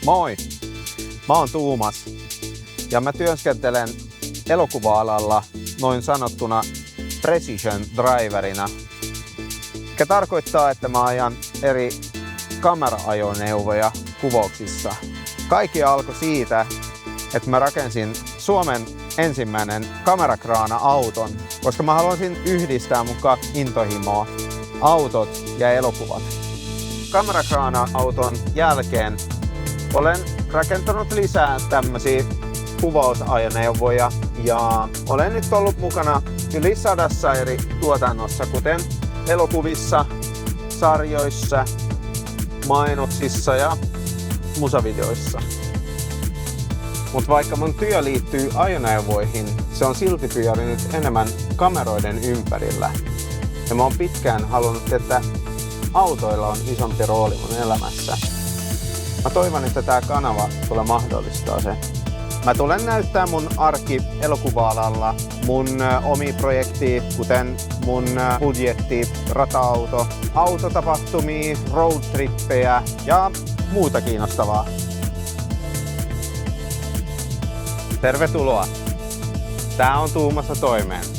Moi! Mä oon Tuumas ja mä työskentelen elokuva-alalla noin sanottuna precision driverina, mikä tarkoittaa, että mä ajan eri kamera-ajoneuvoja kuvauksissa. Kaikki alkoi siitä, että mä rakensin Suomen ensimmäinen kamerakraana-auton, koska mä haluaisin yhdistää mun kaksi intohimoa, autot ja elokuvat. Kamerakraana-auton jälkeen olen rakentanut lisää tämmöisiä kuvausajoneuvoja ja olen nyt ollut mukana yli 100 eri tuotannossa, kuten elokuvissa, sarjoissa, mainoksissa ja musavideoissa. Mutta vaikka mun työ liittyy ajoneuvoihin, se on silti pyörinyt enemmän kameroiden ympärillä. Ja mä oon pitkään halunnut, että autoilla on isompi rooli mun elämässä. Mä toivon, että tää kanava tulee mahdollistaa se. Mä tulen näyttää mun arki elokuva-alalla, mun omia projekteja, kuten mun budjetti, rata-auto, autotapahtumia, roadtrippejä ja muuta kiinnostavaa. Tervetuloa! Tää on Tuumasta toimeen.